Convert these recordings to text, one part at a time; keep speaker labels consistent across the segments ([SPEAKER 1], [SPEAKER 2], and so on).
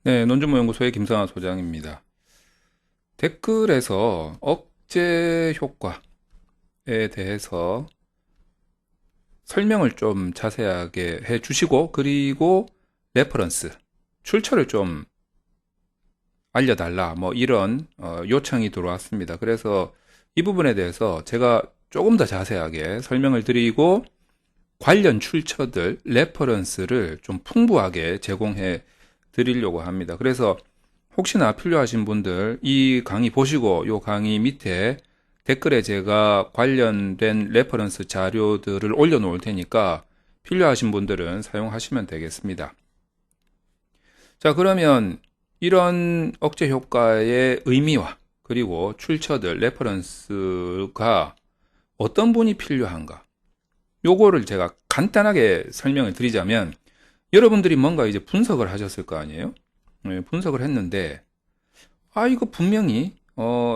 [SPEAKER 1] 네, 논준모연구소의 김성환 소장입니다. 댓글에서 억제 효과에 대해서 설명을 좀 자세하게 해 주시고, 그리고 레퍼런스, 출처를 좀 알려달라, 뭐 이런 요청이 들어왔습니다. 그래서 이 부분에 대해서 제가 조금 더 자세하게 설명을 드리고, 관련 출처들, 레퍼런스를 좀 풍부하게 제공해 드리려고 합니다. 그래서 혹시나 필요하신 분들 이 강의 보시고 이 강의 밑에 댓글에 제가 관련된 레퍼런스 자료들을 올려놓을 테니까 필요하신 분들은 사용하시면 되겠습니다. 자, 그러면 이런 억제 효과의 의미와 그리고 출처들, 레퍼런스가 어떤 분이 필요한가? 요거를 제가 간단하게 설명을 드리자면, 여러분들이 뭔가 이제 분석을 하셨을 거 아니에요? 네, 분석을 했는데, 이거 분명히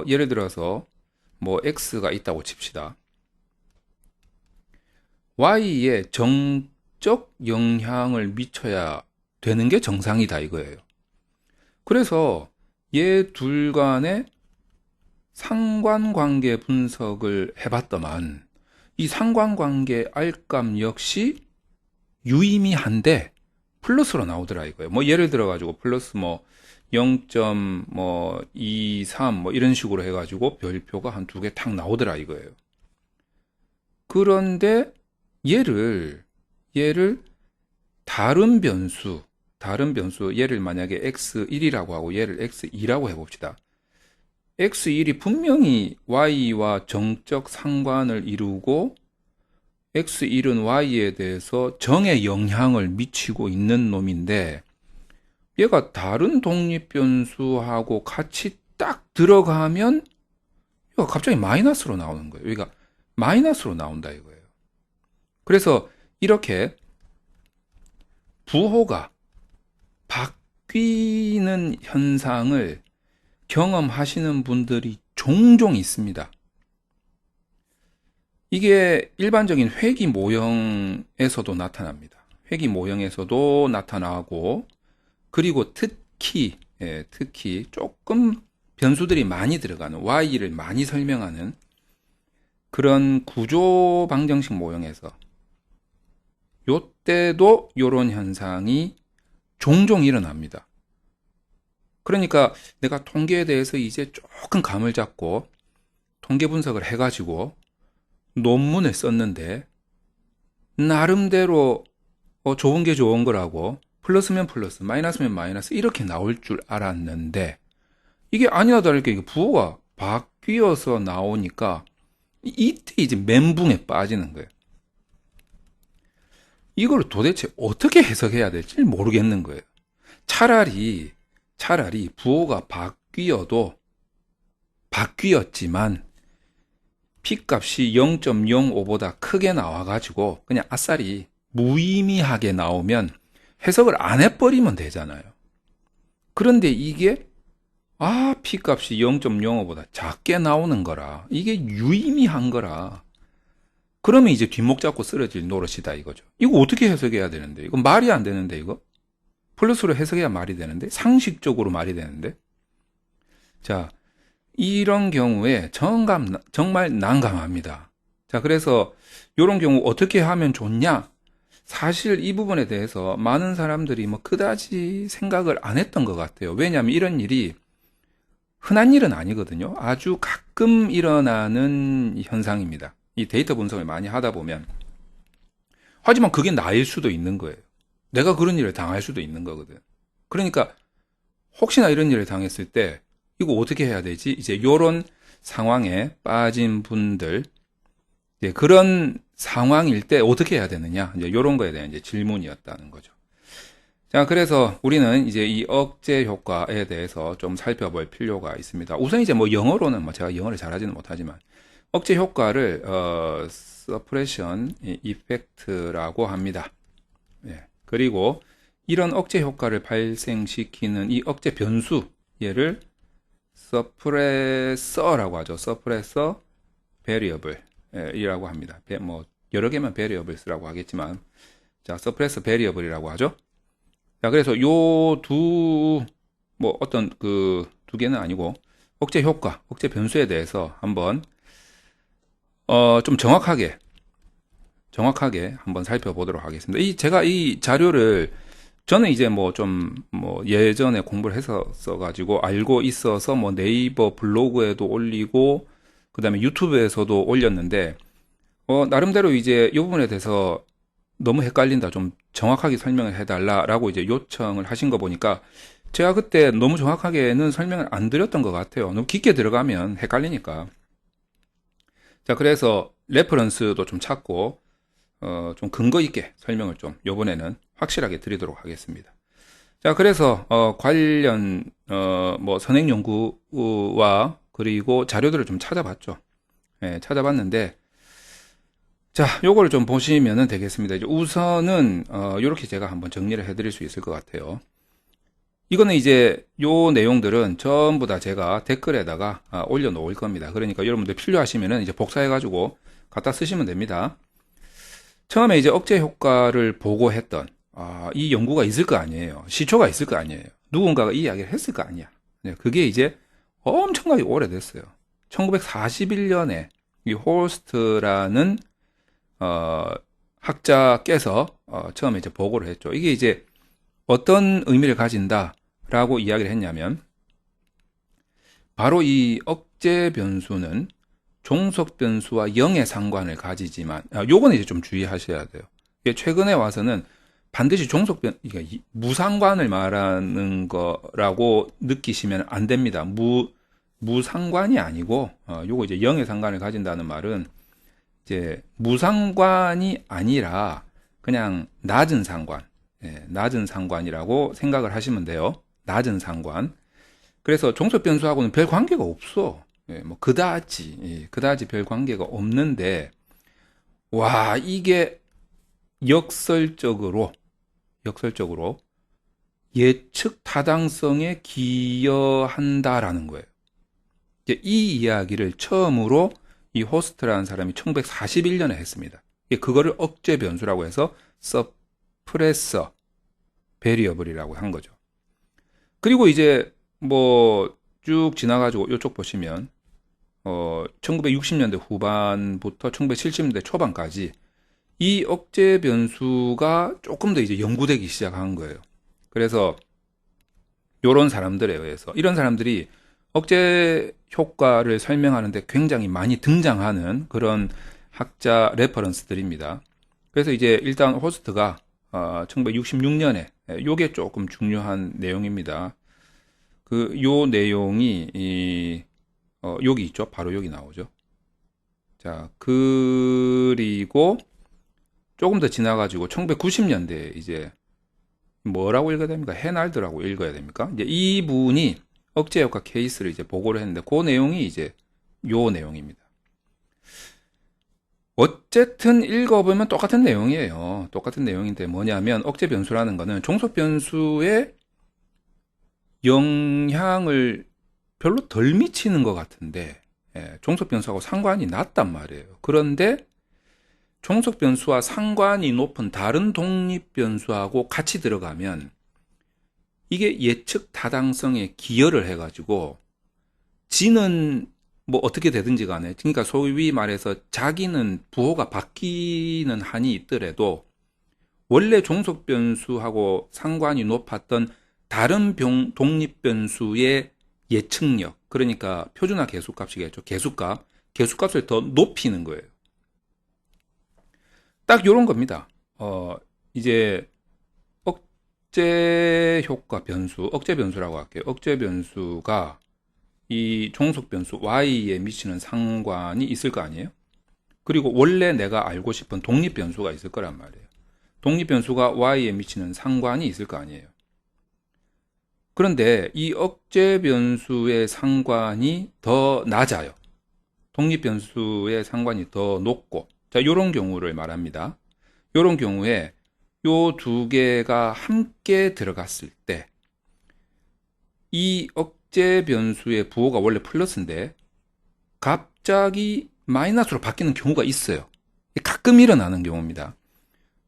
[SPEAKER 1] 예를 들어서 뭐 X가 있다고 칩시다. Y에 정적 영향을 미쳐야 되는 게 정상이다 이거예요. 그래서 얘 둘 간의 상관관계 분석을 해봤더만, 이 상관관계 알감 역시 유의미한데 플러스로 나오더라 이거예요. 뭐 예를 들어 가지고 플러스 뭐 0.23 뭐 이런 식으로 해가지고 별표가 한 두 개 탁 나오더라 이거예요. 그런데 얘를 다른 변수 얘를 만약에 x1이라고 하고 얘를 x2라고 해봅시다. x1이 분명히 y와 정적 상관을 이루고 x1은 y에 대해서 정의 영향을 미치고 있는 놈인데, 얘가 다른 독립 변수하고 같이 딱 들어가면 얘가 갑자기 마이너스로 나오는 거예요. 여기가 마이너스로 나온다 이거예요. 그래서 이렇게 부호가 바뀌는 현상을 경험하시는 분들이 종종 있습니다. 이게 일반적인 회귀 모형에서도 나타납니다. 회귀 모형에서도 나타나고, 그리고 특히 조금 변수들이 많이 들어가는 y를 많이 설명하는 그런 구조 방정식 모형에서 요때도 요런 현상이 종종 일어납니다. 그러니까 내가 통계에 대해서 이제 조금 감을 잡고 통계 분석을 해가지고 논문을 썼는데, 나름대로 좋은 게 좋은 거라고 플러스면 플러스, 마이너스면 마이너스 이렇게 나올 줄 알았는데, 이게 아니나 다를게 부호가 바뀌어서 나오니까 이때 이제 멘붕에 빠지는 거예요. 이걸 도대체 어떻게 해석해야 될지 모르겠는 거예요. 차라리 부호가 바뀌었지만 P값이 0.05보다 크게 나와가지고 그냥 아싸리 무의미하게 나오면 해석을 안 해버리면 되잖아요. 그런데 이게 P값이 0.05보다 작게 나오는 거라, 이게 유의미한 거라, 그러면 이제 뒷목 잡고 쓰러질 노릇이다 이거죠. 이거 어떻게 해석해야 되는데? 이거 말이 안 되는데 이거? 플러스로 해석해야 말이 되는데? 상식적으로 말이 되는데? 자, 이런 경우에 정말 난감합니다. 자, 그래서 이런 경우 어떻게 하면 좋냐? 사실 이 부분에 대해서 많은 사람들이 뭐 그다지 생각을 안 했던 것 같아요. 왜냐하면 이런 일이 흔한 일은 아니거든요. 아주 가끔 일어나는 현상입니다. 이 데이터 분석을 많이 하다 보면. 하지만 그게 나일 수도 있는 거예요. 내가 그런 일을 당할 수도 있는 거거든. 그러니까 혹시나 이런 일을 당했을 때 이거 어떻게 해야 되지? 이제 이런 상황에 빠진 분들, 이제 그런 상황일 때 어떻게 해야 되느냐? 이제 이런 거에 대한 이제 질문이었다는 거죠. 자, 그래서 우리는 이제 이 억제 효과에 대해서 좀 살펴볼 필요가 있습니다. 우선 이제 뭐 영어로는 뭐 제가 영어를 잘하지는 못하지만 억제 효과를 suppression effect라고 합니다. 예. 그리고 이런 억제 효과를 발생시키는 이 억제 변수, 얘를 서프레서라고 하죠. 서프레서 베리어블 이라고 합니다. 뭐 여러 개만 베리어블스라고 하겠지만, 자, 서프레서 베리어블이라고 하죠. 자, 그래서 요 두 뭐 어떤 그 두 개는 아니고 억제 효과, 억제 변수에 대해서 한번 좀 정확하게 한번 살펴보도록 하겠습니다. 제가 이 자료를 저는 이제 뭐 좀 뭐 예전에 공부를 했었어 가지고 알고 있어서 뭐 네이버 블로그에도 올리고 그다음에 유튜브에서도 올렸는데 나름대로 이제 이 부분에 대해서 너무 헷갈린다. 좀 정확하게 설명을 해달라라고 이제 요청을 하신 거 보니까 제가 그때 너무 정확하게는 설명을 안 드렸던 것 같아요. 너무 깊게 들어가면 헷갈리니까. 자, 그래서 레퍼런스도 좀 찾고 좀 근거 있게 설명을 좀 요번에는 확실하게 드리도록 하겠습니다. 자, 그래서 관련 뭐 선행 연구와 그리고 자료들을 좀 찾아봤죠. 예, 찾아봤는데 자, 요거를 좀 보시면 되겠습니다. 이제 우선은 요렇게 제가 한번 정리를 해드릴 수 있을 것 같아요. 이거는 이제 요 내용들은 전부 다 제가 댓글에다가 올려놓을 겁니다. 그러니까 여러분들 필요하시면은 이제 복사해가지고 갖다 쓰시면 됩니다. 처음에 이제 억제 효과를 보고했던 이 연구가 있을 거 아니에요. 시초가 있을 거 아니에요. 누군가가 이 이야기를 했을 거 아니야. 네, 그게 이제 엄청나게 오래됐어요. 1941년에 이 호스트라는 학자께서 처음에 이제 보고를 했죠. 이게 이제 어떤 의미를 가진다라고 이야기를 했냐면 바로 이 억제 변수는 종속 변수와 0의 상관을 가지지만 요거는 이제 좀 주의하셔야 돼요. 이게 최근에 와서는 반드시 종속 변 그러니까 무상관을 말하는 거라고 느끼시면 안 됩니다. 무상관이 아니고 요거 이제 0의 상관을 가진다는 말은 이제 무상관이 아니라 그냥 낮은 상관, 낮은 상관이라고 생각을 하시면 돼요. 낮은 상관. 그래서 종속 변수하고는 별 관계가 없어. 뭐 그다지 별 관계가 없는데 와 이게 역설적으로 예측 타당성에 기여한다라는 거예요. 이 이야기를 처음으로 이 호스트라는 사람이 1941년에 했습니다. 그거를 억제 변수라고 해서 서프레서 베리어블이라고 한 거죠. 그리고 이제 뭐 쭉 지나가지고 이쪽 보시면 1960년대 후반부터 1970년대 초반까지 이 억제 변수가 조금 더 이제 연구되기 시작한 거예요. 그래서 이런 사람들에 의해서 이런 사람들이 억제 효과를 설명하는데 굉장히 많이 등장하는 그런 학자 레퍼런스들입니다. 그래서 이제 일단 호스트가 1966년에 요게 조금 중요한 내용입니다. 요 내용이 여기 있죠. 바로 여기 나오죠. 자, 그리고 조금 더 지나가지고 1990년대에 이제 뭐라고 읽어야 됩니까? 해날드라고 읽어야 됩니까? 이제 이분이 억제 효과 케이스를 이제 보고를 했는데 그 내용이 이제 요 내용입니다. 어쨌든 읽어보면 똑같은 내용이에요. 똑같은 내용인데 뭐냐면 억제 변수라는 거는 종속 변수의 영향을 별로 덜 미치는 것 같은데 종속 변수하고 상관이 낮단 말이에요. 그런데 종속 변수와 상관이 높은 다른 독립 변수하고 같이 들어가면 이게 예측 타당성에 기여를 해가지고 지는 뭐 어떻게 되든지 간에 그러니까 소위 말해서 자기는 부호가 바뀌는 한이 있더라도 원래 종속 변수하고 상관이 높았던 다른 독립 변수의 예측력 그러니까 표준화 계수값이겠죠. 계수값을 더 높이는 거예요. 딱 요런 겁니다. 이제 억제 효과 변수, 억제 변수라고 할게요. 억제 변수가 이 종속 변수 y에 미치는 상관이 있을 거 아니에요? 그리고 원래 내가 알고 싶은 독립 변수가 있을 거란 말이에요. 독립 변수가 y에 미치는 상관이 있을 거 아니에요. 그런데 이 억제 변수의 상관이 더 낮아요. 독립 변수의 상관이 더 높고 자, 요런 경우를 말합니다. 요런 경우에 요 두 개가 함께 들어갔을 때 이 억제 변수의 부호가 원래 플러스인데 갑자기 마이너스로 바뀌는 경우가 있어요. 가끔 일어나는 경우입니다.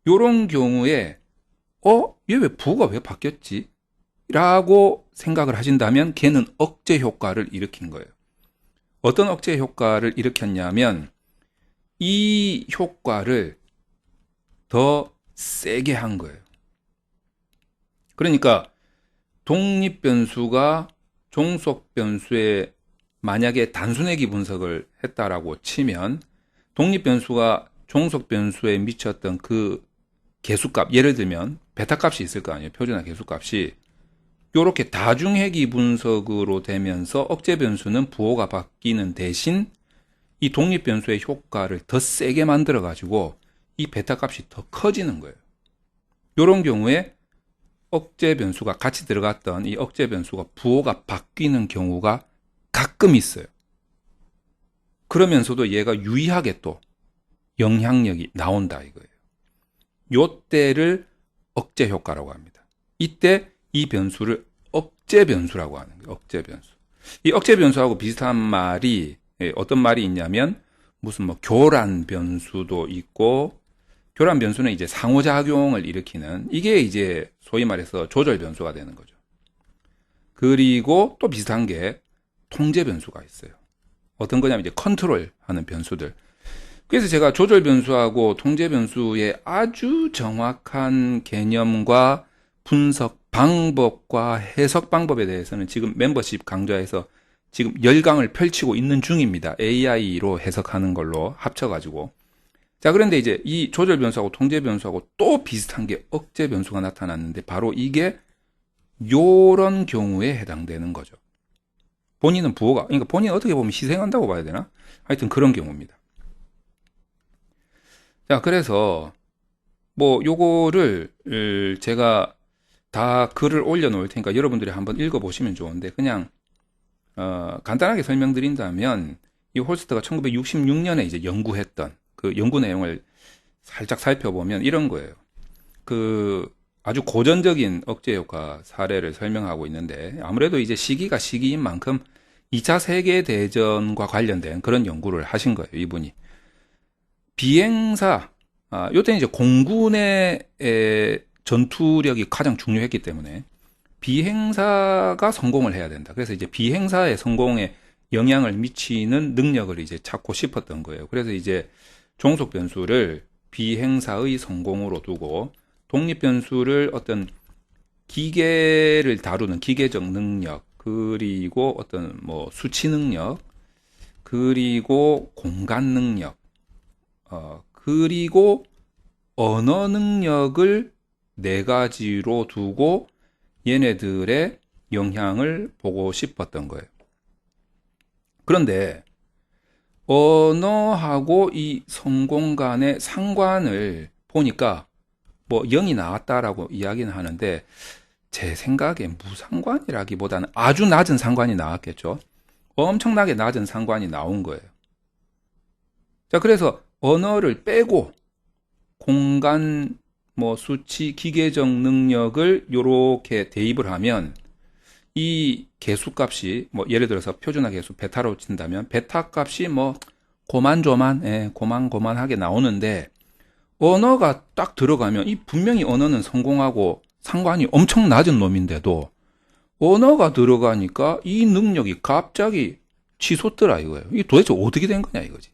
[SPEAKER 1] 요런 경우에 얘 왜 부호가 왜 바뀌었지? 라고 생각을 하신다면 걔는 억제 효과를 일으킨 거예요. 어떤 억제 효과를 일으켰냐면 이 효과를 더 세게 한 거예요. 그러니까 독립변수가 종속변수에 만약에 단순회귀 분석을 했다라고 치면 독립변수가 종속변수에 미쳤던 그 개수값, 예를 들면 베타값이 있을 거 아니에요. 표준화 개수값이. 요렇게 다중회귀 분석으로 되면서 억제변수는 부호가 바뀌는 대신 이 독립변수의 효과를 더 세게 만들어가지고 이 베타값이 더 커지는 거예요. 요런 경우에 억제변수가 같이 들어갔던 이 억제변수가 부호가 바뀌는 경우가 가끔 있어요. 그러면서도 얘가 유의하게 또 영향력이 나온다 이거예요. 요때를 억제 효과라고 합니다. 이때 이 변수를 억제 변수라고 하는 거예요. 억제 변수. 이 억제 변수하고 비슷한 말이 어떤 말이 있냐면 무슨 뭐 교란 변수도 있고, 교란 변수는 이제 상호작용을 일으키는, 이게 이제 소위 말해서 조절 변수가 되는 거죠. 그리고 또 비슷한 게 통제 변수가 있어요. 어떤 거냐면 이제 컨트롤 하는 변수들. 그래서 제가 조절 변수하고 통제 변수의 아주 정확한 개념과 분석 방법과 해석 방법에 대해서는 지금 멤버십 강좌에서 지금 열강을 펼치고 있는 중입니다. AI로 해석하는 걸로 합쳐가지고. 자, 그런데 이제 이 조절 변수하고 통제 변수하고 또 비슷한 게 억제 변수가 나타났는데 바로 이게 요런 경우에 해당되는 거죠. 본인은 부호가, 그러니까 본인 어떻게 보면 희생한다고 봐야 되나? 하여튼 그런 경우입니다. 자, 그래서 뭐 요거를 제가 다 글을 올려놓을 테니까 여러분들이 한번 읽어보시면 좋은데, 그냥 간단하게 설명드린다면 이 홀스터가 1966년에 이제 연구했던 그 연구 내용을 살짝 살펴보면 이런 거예요. 그 아주 고전적인 억제 효과 사례를 설명하고 있는데, 아무래도 이제 시기가 시기인 만큼 2차 세계대전과 관련된 그런 연구를 하신 거예요, 이분이. 비행사, 요때는 이제 공군의 전투력이 가장 중요했기 때문에 비행사가 성공을 해야 된다. 그래서 이제 비행사의 성공에 영향을 미치는 능력을 이제 찾고 싶었던 거예요. 그래서 이제 종속 변수를 비행사의 성공으로 두고 독립 변수를 어떤 기계를 다루는 기계적 능력, 그리고 어떤 뭐 수치 능력, 그리고 공간 능력, 그리고 언어 능력을 네 가지로 두고 얘네들의 영향을 보고 싶었던 거예요. 그런데 언어하고 이 성공 간의 상관을 보니까 뭐 0이 나왔다라고 이야기는 하는데, 제 생각에 무상관이라기보다는 아주 낮은 상관이 나왔겠죠. 엄청나게 낮은 상관이 나온 거예요. 자, 그래서 언어를 빼고 공간, 뭐 수치, 기계적 능력을 요렇게 대입을 하면 이 개수값이 뭐 예를 들어서 표준화 개수 베타로 친다면 베타 값이 뭐 고만조만, 고만고만하게 나오는데, 언어가 딱 들어가면 이 분명히 언어는 성공하고 상관이 엄청 낮은 놈인데도 언어가 들어가니까 이 능력이 갑자기 치솟더라 이거예요. 이게 도대체 어떻게 된 거냐 이거지.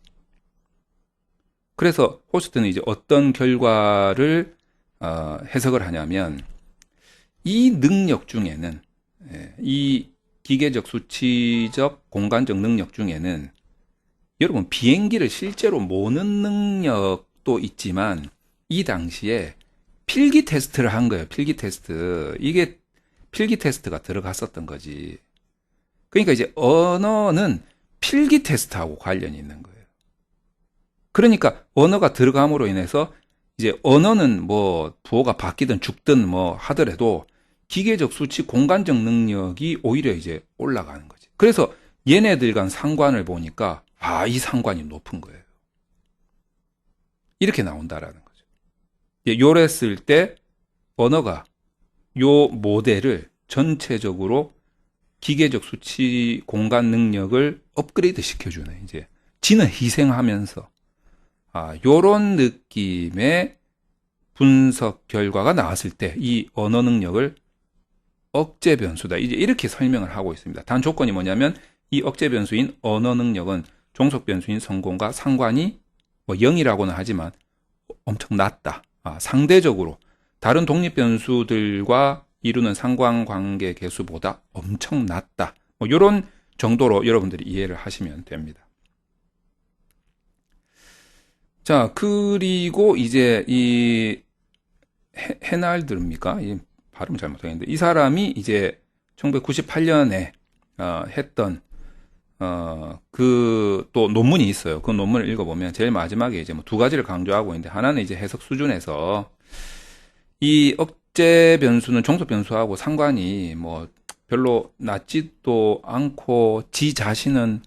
[SPEAKER 1] 그래서 호스트는 이제 어떤 결과를 해석을 하냐면, 이 능력 중에는, 이 기계적 수치적 공간적 능력 중에는 여러분 비행기를 실제로 모는 능력도 있지만 이 당시에 필기 테스트를 한 거예요. 필기 테스트. 이게 필기 테스트가 들어갔었던 거지. 그러니까 이제 언어는 필기 테스트하고 관련이 있는 거예요. 그러니까 언어가 들어감으로 인해서 이제 언어는 뭐 부호가 바뀌든 죽든 뭐 하더라도 기계적 수치 공간적 능력이 오히려 이제 올라가는 거지. 그래서 얘네들 간 상관을 보니까 이 상관이 높은 거예요. 이렇게 나온다라는 거죠. 요랬을 때 언어가 요 모델을 전체적으로 기계적 수치 공간 능력을 업그레이드 시켜주네. 이제 지는 희생하면서 요런 느낌의 분석 결과가 나왔을 때 이 언어 능력을 억제 변수다. 이제 이렇게 설명을 하고 있습니다. 단 조건이 뭐냐면 이 억제 변수인 언어 능력은 종속 변수인 성공과 상관이 뭐 0이라고는 하지만 엄청 낮다. 상대적으로 다른 독립 변수들과 이루는 상관관계 계수보다 엄청 낮다. 뭐 이런 정도로 여러분들이 이해를 하시면 됩니다. 자, 그리고 이제 이 헤날드입니까? 이 발음 잘못하겠는데 이 사람이 이제 1998년에 했던 그 또 논문이 있어요. 그 논문을 읽어보면 제일 마지막에 이제 뭐 두 가지를 강조하고 있는데 하나는 이제 해석 수준에서 이 억제 변수는 종속 변수하고 상관이 뭐 별로 낮지도 않고 지 자신은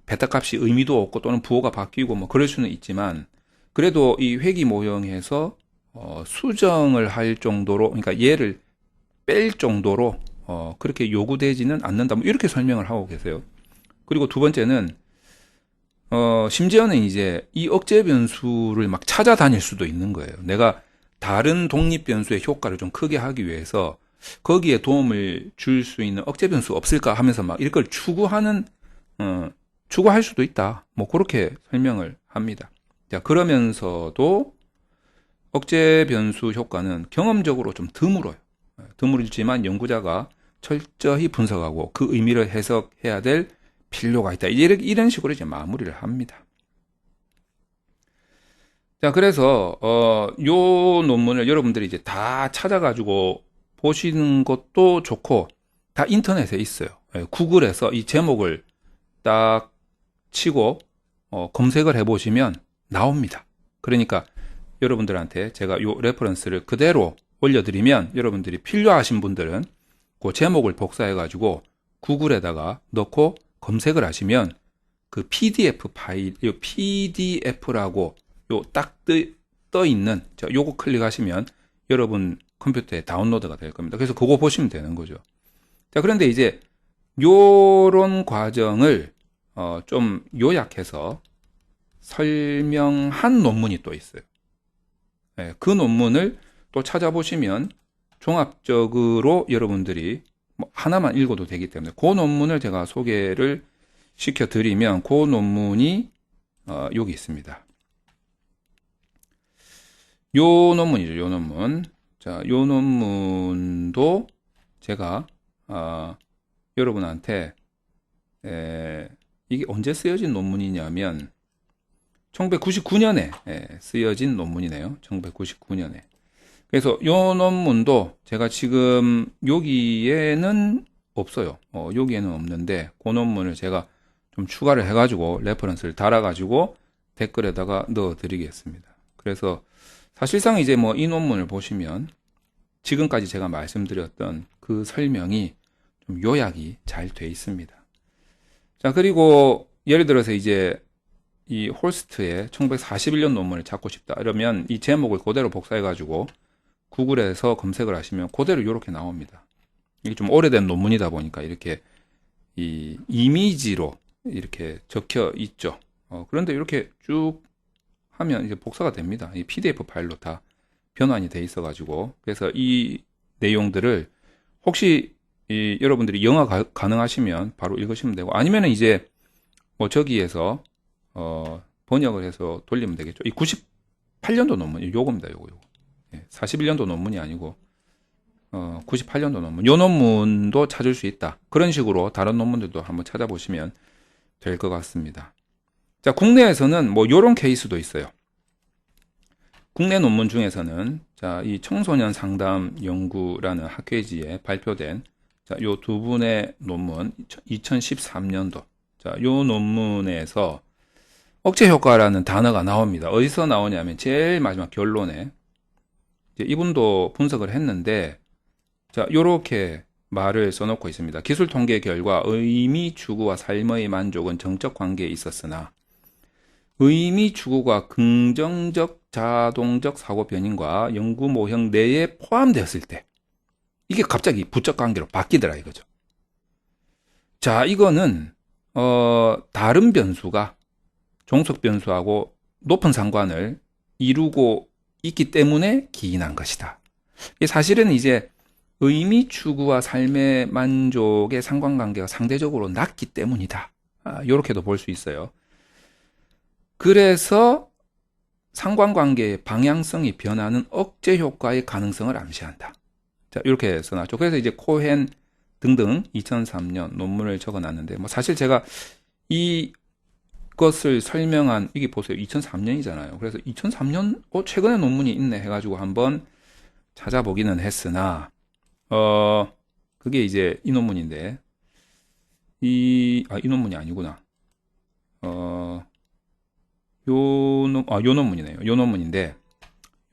[SPEAKER 1] 베타 값이 의미도 없고 또는 부호가 바뀌고 뭐 그럴 수는 있지만 그래도 이 회귀 모형에서 수정을 할 정도로 그러니까 얘를 뺄 정도로 그렇게 요구되지는 않는다. 뭐 이렇게 설명을 하고 계세요. 그리고 두 번째는 심지어는 이제 이 억제 변수를 막 찾아다닐 수도 있는 거예요. 내가 다른 독립 변수의 효과를 좀 크게 하기 위해서 거기에 도움을 줄 수 있는 억제 변수 없을까 하면서 막 이걸 추구할 수도 있다. 뭐 그렇게 설명을 합니다. 자, 그러면서도 억제 변수 효과는 경험적으로 좀 드물어요. 드물지만 연구자가 철저히 분석하고 그 의미를 해석해야 될 필요가 있다. 이런 식으로 이제 마무리를 합니다. 자, 그래서 요 논문을 여러분들이 이제 다 찾아가지고 보시는 것도 좋고 다 인터넷에 있어요. 구글에서 이 제목을 딱 치고 검색을 해보시면 나옵니다. 그러니까 여러분들한테 제가 요 레퍼런스를 그대로 올려드리면 여러분들이 필요하신 분들은 그 제목을 복사해가지고 구글에다가 넣고 검색을 하시면 그 PDF 파일, 이 PDF라고 요 딱 떠 있는 요거 클릭하시면 여러분 컴퓨터에 다운로드가 될 겁니다. 그래서 그거 보시면 되는 거죠. 자, 그런데 이제 요런 과정을 좀 요약해서 설명한 논문이 또 있어요. 그 논문을 또 찾아보시면 종합적으로 여러분들이 뭐 하나만 읽어도 되기 때문에 그 논문을 제가 소개를 시켜드리면 그 논문이 여기 있습니다. 요 논문이죠. 요 논문. 자, 요 논문도 제가 여러분한테 이게 언제 쓰여진 논문이냐면 1999년에 쓰여진 논문이네요. 1999년에. 그래서 요 논문도 제가 지금 여기에는 없어요. 여기에는 없는데 그 논문을 제가 좀 추가를 해가지고 레퍼런스를 달아가지고 댓글에다가 넣어드리겠습니다. 그래서 사실상 이제 뭐 이 논문을 보시면 지금까지 제가 말씀드렸던 그 설명이 좀 요약이 잘 돼 있습니다. 자, 그리고 예를 들어서 이제 이 홀스트의 1941년 논문을 찾고 싶다. 이러면 이 제목을 그대로 복사해가지고 구글에서 검색을 하시면 그대로 이렇게 나옵니다. 이게 좀 오래된 논문이다 보니까 이렇게 이 이미지로 이렇게 적혀 있죠. 그런데 이렇게 쭉 하면 이제 복사가 됩니다. 이 PDF 파일로 다 변환이 돼 있어가지고 그래서 이 내용들을 혹시 여러분들이 영어 가능하시면 바로 읽으시면 되고 아니면은 이제 뭐 저기에서 번역을 해서 돌리면 되겠죠. 이 98년도 논문 요겁니다. 요거 41년도 논문이 아니고 98년도 논문 요 논문도 찾을 수 있다. 그런 식으로 다른 논문들도 한번 찾아보시면 될 것 같습니다. 자, 국내에서는 뭐 요런 케이스도 있어요. 국내 논문 중에서는 자, 이 청소년 상담 연구라는 학회지에 발표된 자, 요 두 분의 논문 2013년도 자, 요 논문에서 억제 효과라는 단어가 나옵니다. 어디서 나오냐면 제일 마지막 결론에 이제 이분도 분석을 했는데 자, 요렇게 말을 써놓고 있습니다. 기술 통계 결과 의미 추구와 삶의 만족은 정적 관계에 있었으나 의미 추구가 긍정적 자동적 사고 변인과 연구 모형 내에 포함되었을 때 이게 갑자기 부적 관계로 바뀌더라 이거죠. 자, 이거는 다른 변수가 종속 변수하고 높은 상관을 이루고 있기 때문에 기인한 것이다. 사실은 이제 의미 추구와 삶의 만족의 상관관계가 상대적으로 낮기 때문이다. 이렇게도 볼 수 있어요. 그래서 상관관계의 방향성이 변하는 억제 효과의 가능성을 암시한다. 자, 이렇게 써놨죠. 그래서 이제 코헨 등등 2003년 논문을 적어놨는데, 뭐 사실 제가 이것을 설명한, 이게 보세요. 2003년이잖아요. 그래서 2003년, 최근에 논문이 있네 해가지고 한번 찾아보기는 했으나, 그게 이제 이 논문인데, 이 논문이 아니구나. 요 논문이네요. 요 논문인데,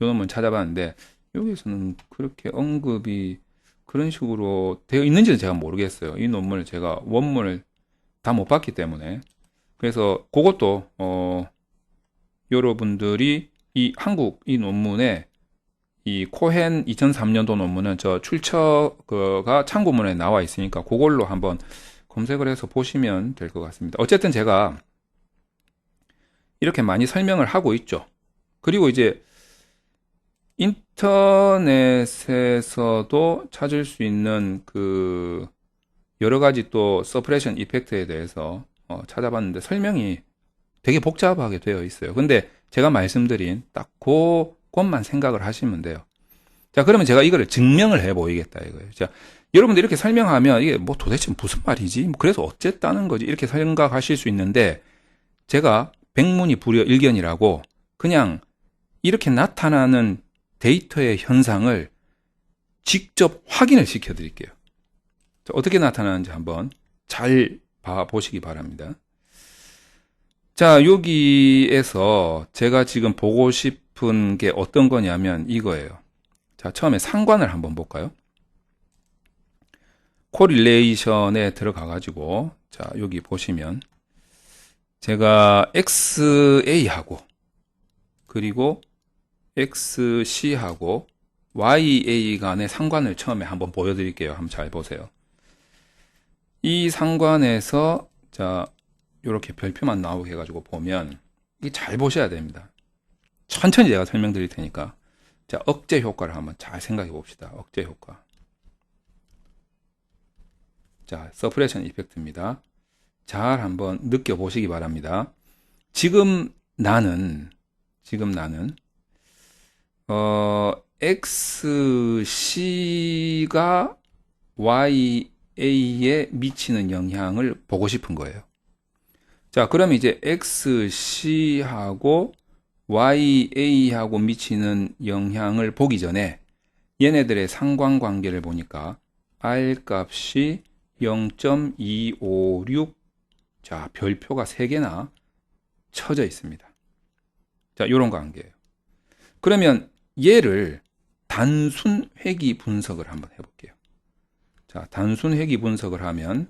[SPEAKER 1] 요 논문 찾아봤는데, 여기서는 그렇게 언급이 그런 식으로 되어 있는지는 제가 모르겠어요. 이 논문을 제가 원문을 다 못 봤기 때문에. 그래서 그것도, 여러분들이 이 한국 이 논문에 이 코헨 2003년도 논문은 저 출처가 참고문에 나와 있으니까 그걸로 한번 검색을 해서 보시면 될 것 같습니다. 어쨌든 제가 이렇게 많이 설명을 하고 있죠. 그리고 이제 인터넷에서도 찾을 수 있는 그 여러 가지 또 서프레션 이펙트에 대해서 찾아봤는데 설명이 되게 복잡하게 되어 있어요. 근데 제가 말씀드린 딱 그것만 생각을 하시면 돼요. 자, 그러면 제가 이거를 증명을 해 보이겠다 이거예요. 자, 여러분들 이렇게 설명하면 이게 뭐 도대체 무슨 말이지? 뭐 그래서 어쨌다는 거지? 이렇게 생각하실 수 있는데 제가 백문이 불여일견이라고 그냥 이렇게 나타나는 데이터의 현상을 직접 확인을 시켜 드릴게요. 어떻게 나타나는지 한번 잘 봐보시기 바랍니다. 자, 여기에서 제가 지금 보고 싶은 게 어떤 거냐면 이거예요. 자, 처음에 상관을 한번 볼까요? 코릴레이션에 들어가 가지고 자, 여기 보시면 제가 XA하고 그리고 XC하고 YA 간의 상관을 처음에 한번 보여드릴게요. 한번 잘 보세요. 이 상관에서 자, 이렇게 별표만 나오게 해가지고 보면 이게 잘 보셔야 됩니다. 천천히 제가 설명드릴 테니까. 자, 억제 효과를 한번 잘 생각해 봅시다. 억제 효과. 자, 서프레션 이펙트입니다. 잘 한번 느껴보시기 바랍니다. 지금 나는 XC가 YA에 미치는 영향을 보고 싶은 거예요. 자, 그럼 이제 XC하고 YA하고 미치는 영향을 보기 전에 얘네들의 상관관계를 보니까 R 값이 0.256 자, 별표가 3개나 쳐져 있습니다. 자, 요런 관계예요. 그러면 얘를 단순 회귀 분석을 한번 해볼게요. 자, 단순 회귀 분석을 하면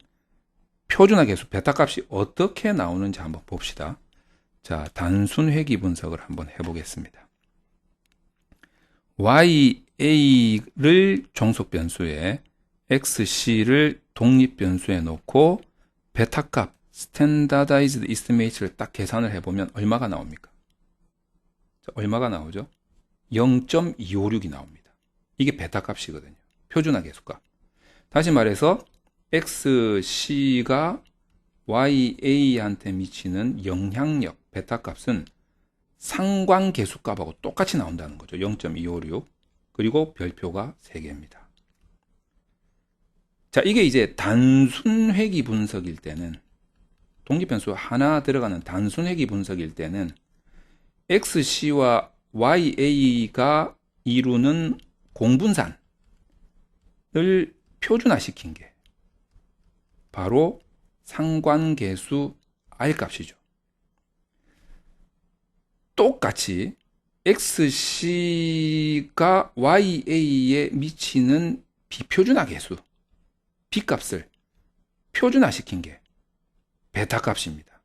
[SPEAKER 1] 표준화 계수 베타 값이 어떻게 나오는지 한번 봅시다. 자, 단순 회귀 분석을 한번 해보겠습니다. YA를 종속 변수에 XC를 독립 변수에 놓고 베타 값 스탠다다이즈드 이스티메이트를 딱 계산을 해보면 얼마가 나옵니까? 자, 얼마가 나오죠? 0.256이 나옵니다. 이게 베타 값이거든요. 표준화 계수값. 다시 말해서 XC가 YA한테 미치는 영향력 베타 값은 상관 계수값하고 똑같이 나온다는 거죠. 0.256 그리고 별표가 3개입니다. 자, 이게 이제 단순 회귀 분석일 때는 독립변수 하나 들어가는 단순 회귀 분석일 때는 XC와 YA가 이루는 공분산을 표준화시킨 게 바로 상관계수 R 값이죠. 똑같이 XC가 YA에 미치는 비표준화 계수 B 값을 표준화시킨 게 베타 값입니다.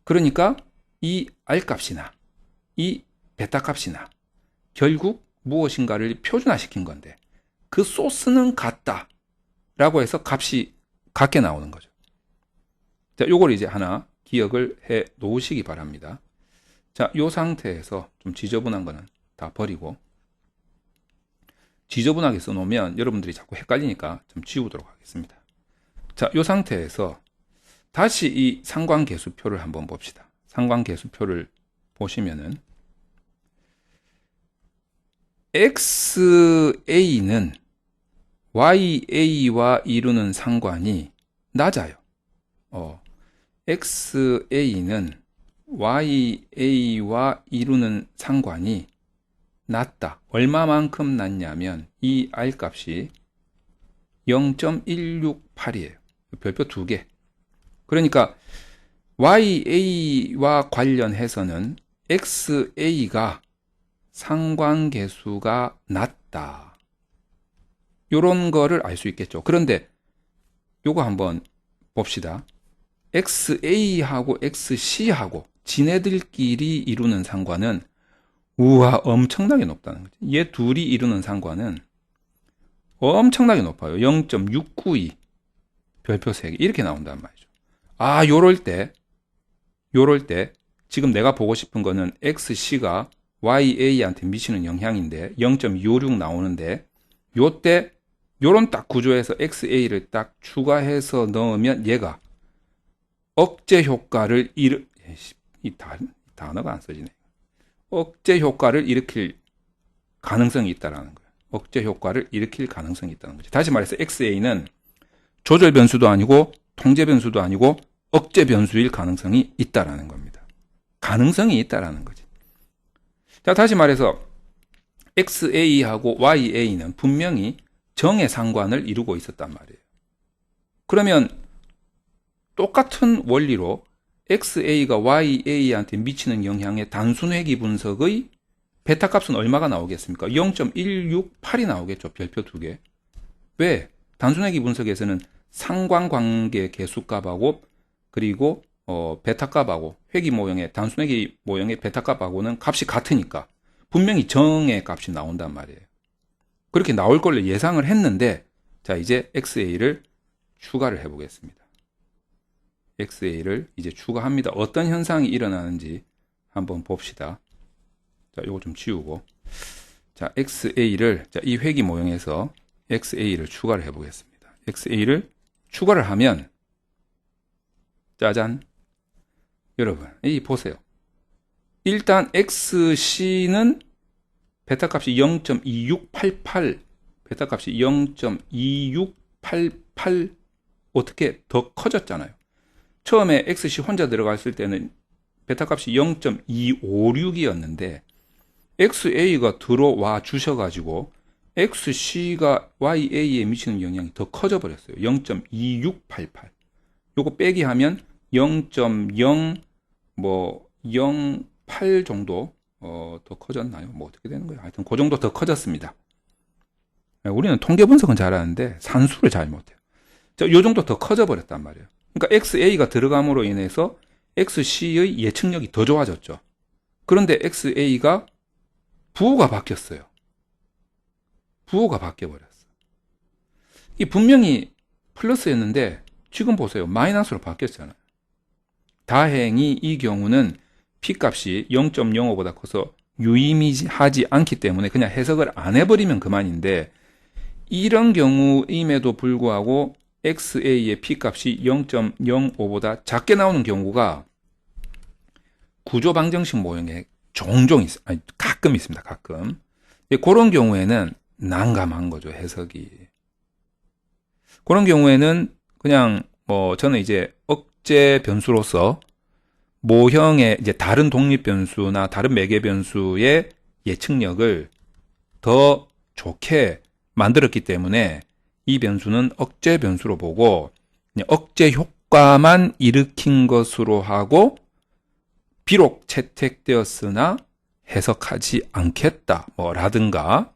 [SPEAKER 1] 그러니까 이 R 값이나 이 베타 값이나 결국 무엇인가를 표준화시킨 건데 그 소스는 같다 라고 해서 값이 같게 나오는 거죠. 자, 요걸 이제 하나 기억을 해 놓으시기 바랍니다. 자, 요 상태에서 좀 지저분한 거는 다 버리고 지저분하게 써놓으면 여러분들이 자꾸 헷갈리니까 좀 지우도록 하겠습니다. 자, 이 상태에서 다시 이 상관계수표를 한번 봅시다. 상관계수표를 보시면은 XA는 YA와 이루는 상관이 낮아요. XA는 YA와 이루는 상관이 낮다. 얼마만큼 낮냐면 이 R값이 0.168이에요. 별표 2개. 그러니까 YA와 관련해서는 XA가 상관계수가 낮다. 요런 거를 알 수 있겠죠. 그런데 요거 한번 봅시다. XA하고 XC하고 지네들끼리 이루는 상관은 우와 엄청나게 높다는 거죠. 얘 둘이 이루는 상관은 엄청나게 높아요. 0.692 별표 3개 이렇게 나온단 말이죠. 아, 요럴 때 지금 내가 보고 싶은 거는 XC가 YA한테 미치는 영향인데 0.26 나오는데 요때 요런 딱 구조에서 XA를 딱 추가해서 넣으면 얘가 억제 효과를 이 단어가 안 써지네. 억제 효과를 일으킬 가능성이 있다라는 거예요. 억제 효과를 일으킬 가능성이 있다는 거죠. 다시 말해서 XA는 조절 변수도 아니고 통제 변수도 아니고 억제 변수일 가능성이 있다라는 겁니다. 가능성이 있다라는 거지. 자, 다시 말해서 XA하고 YA는 분명히 정의 상관을 이루고 있었단 말이에요. 그러면 똑같은 원리로 XA가 YA한테 미치는 영향의 단순회귀 분석의 베타 값은 얼마가 나오겠습니까? 0.168이 나오겠죠. 별표 2개. 왜? 단순회귀 분석에서는 상관관계 계수값하고 그리고 베타 값하고 회귀 모형의 단순회귀 모형의 베타 값하고는 값이 같으니까 분명히 정의 값이 나온단 말이에요. 그렇게 나올 걸로 예상을 했는데 자, 이제 XA를 추가를 해 보겠습니다. XA를 이제 추가합니다. 어떤 현상이 일어나는지 한번 봅시다. 자, 요거 좀 지우고. 자, XA를, 자, 이 회귀 모형에서 XA를 추가를 해 보겠습니다. XA를 추가를 하면, 짜잔. 여러분, 이 보세요. 일단 XC는 베타 값이 0.2688, 베타 값이 0.2688 어떻게 더 커졌잖아요. 처음에 XC 혼자 들어갔을 때는 베타 값이 0.256이었는데 XA가 들어와 주셔가지고 XC가 YA에 미치는 영향이 더 커져 버렸어요. 0.2688. 요거 빼기 하면 0.008 정도 더 커졌나요? 뭐 어떻게 되는 거예요? 하여튼 그 정도 더 커졌습니다. 우리는 통계 분석은 잘하는데 산수를 잘 못해요. 자, 요 정도 더 커져 버렸단 말이에요. 그러니까 XA가 들어감으로 인해서 XC의 예측력이 더 좋아졌죠. 그런데 XA가 부호가 바뀌었어요. 부호가 바뀌어버렸어. 이 분명히 플러스였는데 지금 보세요. 마이너스로 바뀌었잖아요. 다행히 이 경우는 P값이 0.05보다 커서 유의미하지 않기 때문에 그냥 해석을 안 해버리면 그만인데 이런 경우임에도 불구하고 XA의 P값이 0.05보다 작게 나오는 경우가 구조방정식 모형에 종종 가끔 있습니다. 가끔. 그런 경우에는 난감한 거죠. 해석이. 그런 경우에는 그냥 저는 이제 억제 변수로서 모형의 이제 다른 독립 변수나 다른 매개 변수의 예측력을 더 좋게 만들었기 때문에 이 변수는 억제 변수로 보고 억제 효과만 일으킨 것으로 하고 비록 채택되었으나 해석하지 않겠다 라든가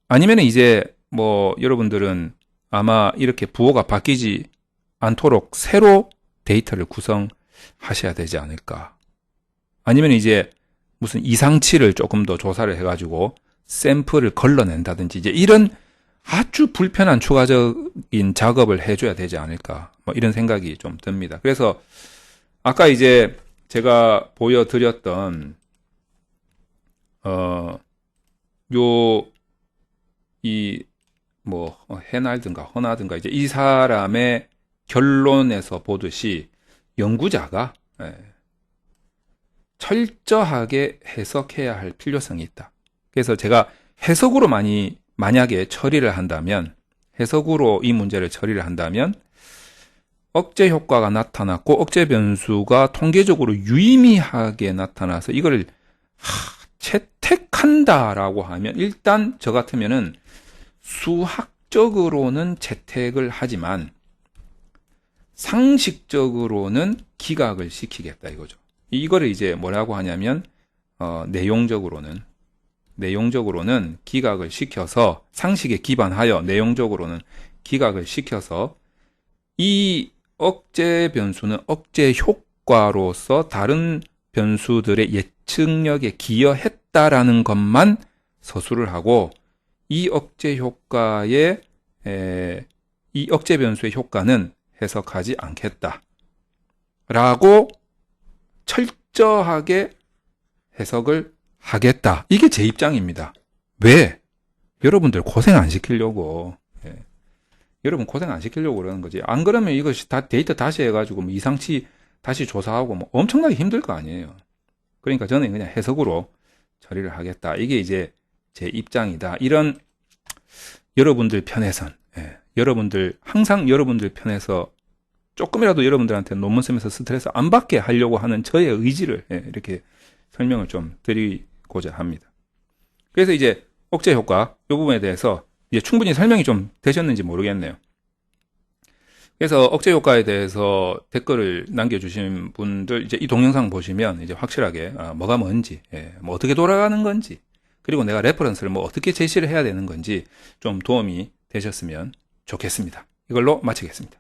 [SPEAKER 1] 아니면 이제 여러분들은 아마 이렇게 부호가 바뀌지 않도록 새로 데이터를 구성하셔야 되지 않을까. 아니면 이제 무슨 이상치를 조금 더 조사를 해가지고 샘플을 걸러낸다든지 이제 이런 아주 불편한 추가적인 작업을 해줘야 되지 않을까. 이런 생각이 좀 듭니다. 그래서 아까 이제 제가 보여드렸던 요 해날든가 허나든가 이제 이 사람의 결론에서 보듯이 연구자가 철저하게 해석해야 할 필요성이 있다. 그래서 제가 해석으로 만약에 처리를 한다면, 해석으로 이 문제를 처리를 한다면, 억제 효과가 나타났고, 억제 변수가 통계적으로 유의미하게 나타나서 이걸 채택한다라고 하면, 일단 저 같으면은 수학적으로는 채택을 하지만, 상식적으로는 기각을 시키겠다 이거죠. 이거를 이제 뭐라고 하냐면, 내용적으로는 기각을 시켜서, 상식에 기반하여 내용적으로는 기각을 시켜서 이 억제 변수는 억제 효과로서 다른 변수들의 예측력에 기여했다라는 것만 서술을 하고, 이 억제 변수의 효과는 해석하지 않겠다 라고 철저하게 해석을 하겠다. 이게 제 입장입니다. 왜? 여러분들 고생 안 시키려고. 여러분 고생 안 시키려고 그러는 거지. 안 그러면 이것이 다 데이터 다시 해가지고 이상치 다시 조사하고 엄청나게 힘들 거 아니에요. 그러니까 저는 그냥 해석으로 처리를 하겠다. 이게 이제 제 입장이다. 이런 여러분들 편에선, 항상 여러분들 편에서 조금이라도 여러분들한테 논문 쓰면서 스트레스 안 받게 하려고 하는 저의 의지를 이렇게 설명을 좀 드리고자 합니다. 그래서 이제 억제 효과 이 부분에 대해서 이제 충분히 설명이 좀 되셨는지 모르겠네요. 그래서 억제 효과에 대해서 댓글을 남겨주신 분들 이제 이 동영상 보시면 이제 확실하게 뭐가 뭔지, 어떻게 돌아가는 건지, 그리고 내가 레퍼런스를 어떻게 제시를 해야 되는 건지 좀 도움이 되셨으면 좋겠습니다. 이걸로 마치겠습니다.